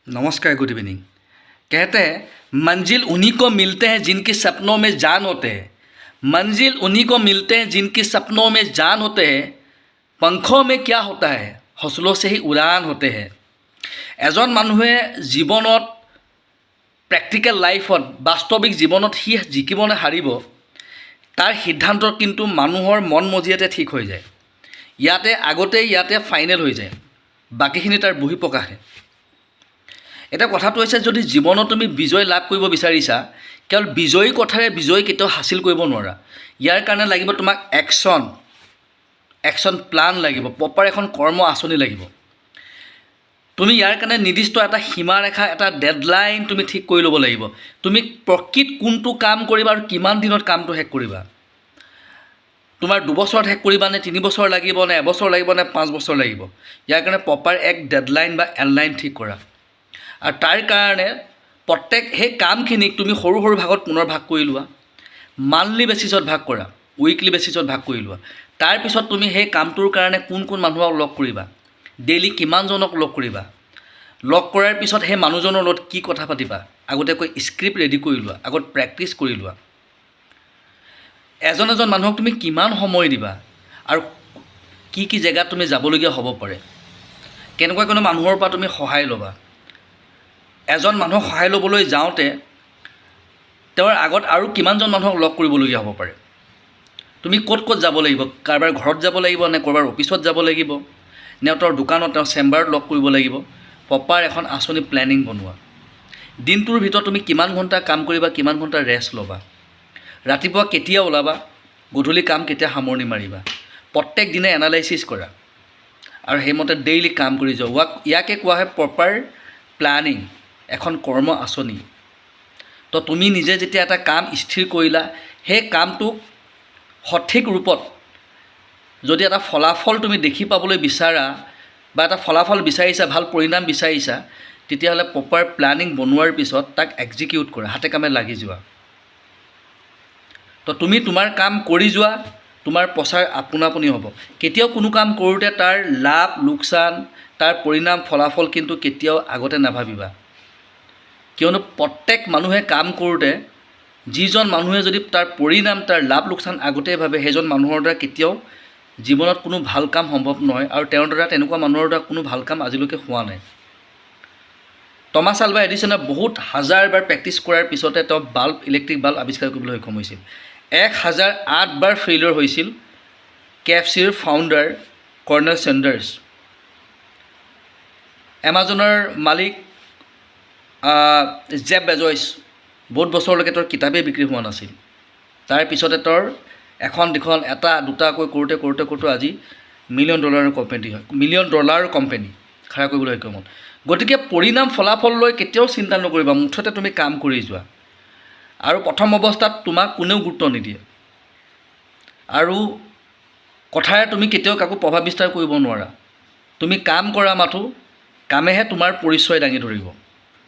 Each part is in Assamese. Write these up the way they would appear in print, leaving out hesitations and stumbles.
नमस्कार, गुड इवनिंग। कहते हैं मंजिल उन्हीं को मिलते हैं जिनके सपनों में जान होते हैं। मंजिल उन्हीं को मिलते हैं जिनके सपनों में जान होते हैं। पंखों में क्या होता है, हौसलों से ही उड़ान होते हैं। এজন মানুহে জীৱনত প্ৰেক্টিকেল লাইফত বাস্তৱিক জীৱনত সি জিকিব নে হাৰিব তাৰ সিদ্ধান্ত কিন্তু মানুহৰ মন মজিয়াতে ঠিক হৈ যায়। ইয়াতে ফাইনেল হৈ যায়, বাকীখিনি তাৰ বহি প্ৰকাশে। এটা কথাটো হৈছে, যদি জীৱনত তুমি বিজয় লাভ কৰিব বিচাৰিছা, কেৱল বিজয়ী কথাৰে বিজয় কেতিয়াও হাসিল কৰিব নোৱাৰা। ইয়াৰ কাৰণে লাগিব তোমাক একশ্যন প্লান লাগিব, প্ৰপাৰ এখন কৰ্ম আঁচনি লাগিব। তুমি ইয়াৰ কাৰণে নিৰ্দিষ্ট এটা সীমাৰেখা, এটা ডেডলাইন তুমি ঠিক কৰি ল'ব লাগিব। তুমি প্ৰকৃত কোনটো কাম কৰিবা আৰু কিমান দিনত কামটো শেষ কৰিবা। তোমাৰ 2 বছৰত শেষ কৰিবা নে 3 বছৰ লাগিব নে 1 বছৰ লাগিব নে 5 বছৰ লাগিব। ইয়াৰ কাৰণে প্ৰপাৰ এক ডেডলাইন বা এণ্ডলাইন ঠিক কৰা। আৰু তাৰ কাৰণে প্ৰত্যেক সেই কামখিনিক তুমি সৰু সৰু ভাগত পুনৰ ভাগ কৰি লোৱা। মান্থলি বেচিছত ভাগ কৰা, উইকলি বেচিছত ভাগ কৰি লোৱা। তাৰপিছত তুমি সেই কামটোৰ কাৰণে কোন মানুহক লগ কৰিবা, ডেইলি কিমানজনক লগ কৰিবা। লগ কৰাৰ পিছত সেই মানুহজনৰ লগত কি কথা পাতিবা, আগতীয়াকৈ স্ক্ৰিপ্ট ৰেডি কৰি লোৱা, আগত প্ৰেক্টিছ কৰি লোৱা। এজন মানুহক তুমি কিমান সময় দিবা আৰু কি জেগাত তুমি যাবলগীয়া হ'ব পাৰে, কেনেকুৱা কোনো মানুহৰ পৰা তুমি সহায় ল'বা। এজন মানুহক সহায় ল'বলৈ যাওঁতে তেওঁৰ আগত আৰু কিমানজন মানুহক লগ কৰিবলগীয়া হ'ব পাৰে। তুমি ক'ত যাব লাগিব, কাৰোবাৰ ঘৰত যাব লাগিব নে ক'ৰবাৰ অফিচত যাব লাগিব নে তেওঁৰ দোকানত, তেওঁৰ চেম্বাৰত লগ কৰিব লাগিব। প্ৰপাৰ এখন আঁচনি প্লেনিং বনোৱা। দিনটোৰ ভিতৰত তুমি কিমান ঘণ্টা কাম কৰিবা, কিমান ঘণ্টা ৰেষ্ট ল'বা, ৰাতিপুৱা কেতিয়া ওলাবা, গধূলি কাম কেতিয়া সামৰণি মাৰিবা। প্ৰত্যেক দিনে এনালাইচিছ কৰা আৰু সেইমতে ডেইলি কাম কৰি যোৱা। ইয়াকে কোৱা হয় প্ৰপাৰ প্লানিং, এখন কৰ্ম আঁচনি। তো তুমি নিজে যেতিয়া এটা কাম স্থিৰ কৰিলা, সেই কামটোক সঠিক ৰূপত যদি এটা ফলাফল তুমি দেখি পাবলৈ বিচাৰা বা এটা ফলাফল বিচাৰিছা, ভাল পৰিণাম বিচাৰিছা, তেতিয়াহ'লে প্ৰপাৰ প্লানিং বনোৱাৰ পিছত তাক এক্সিকিউট কৰা, হাতে কামে লাগি যোৱা। তো তুমি তোমাৰ কাম কৰি যোৱা, তোমাৰ প্ৰচাৰ আপোনাপুনি হ'ব। কেতিয়াও কোনো কাম কৰোঁতে তাৰ লাভ লোকচান, তাৰ পৰিণাম ফলাফল কিন্তু কেতিয়াও আগতে নাভাবিবা। কিয়নো প্ৰত্যেক মানুহে কাম কৰোঁতে যিজন মানুহে যদি তাৰ পৰিণাম, তাৰ লাভ লোকচান আগতেই ভাবে, সেইজন মানুহৰ দ্বাৰা কেতিয়াও জীৱনত কোনো ভাল কাম সম্ভৱ নহয়। আৰু তেওঁৰ দ্বাৰা, তেনেকুৱা মানুহৰ দ্বাৰা কোনো ভাল কাম আজিলৈকে হোৱা নাই। টমাছ আলভা এডিছনে বহুত হাজাৰবাৰ প্ৰেক্টিছ কৰাৰ পিছতে তেওঁ ইলেক্ট্ৰিক বাল্ব আৱিষ্কাৰ কৰিবলৈ সক্ষম হৈছিল। 1008 বাৰ ফেইলিয়ৰ হৈছিল KFCৰ ফাউণ্ডাৰ কৰ্নেল চেণ্ডাৰ্ছ। এমাজনৰ মালিক জেফ বেজ'ছ, বহুত বছৰলৈকে তেওঁৰ কিতাপেই বিক্ৰী হোৱা নাছিল। তাৰপিছতে তেওঁৰ এখন দুখন, এটা দুটাকৈ কৰোঁতে আজি $1 মিলিয়ন ডলাৰৰ কোম্পানী খাৰা কৰিবলৈ সক্ষম হ'ল। গতিকে পৰিণাম ফলাফল লৈ কেতিয়াও চিন্তা নকৰিবা, মুঠতে তুমি কাম কৰি যোৱা। আৰু প্ৰথম অৱস্থাত তোমাক কোনেও গুৰুত্ব নিদিয়ে আৰু কথাৰে তুমি কেতিয়াও কাকো প্ৰভাৱ বিস্তাৰ কৰিব নোৱাৰা। তুমি কাম কৰা মাথো, কামেহে তোমাৰ পৰিচয় দাঙি ধৰিব।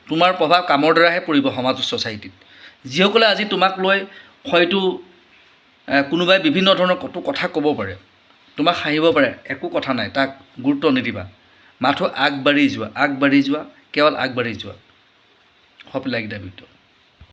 তোমাৰ প্ৰভাৱ কামৰ দ্বাৰাহে পৰিব সমাজ, ছ'চাইটিত। যিসকলে আজি তোমাক লৈ হয়তো কোনোবাই বিভিন্ন ধৰণৰ কথা ক'ব পাৰে, তোমাক হাঁহিব পাৰে, একো কথা নাই, তাক গুৰুত্ব নিদিবা। মাথো আগবাঢ়ি যোৱা, কেৱল আগবাঢ়ি যোৱা। Hope like the video'.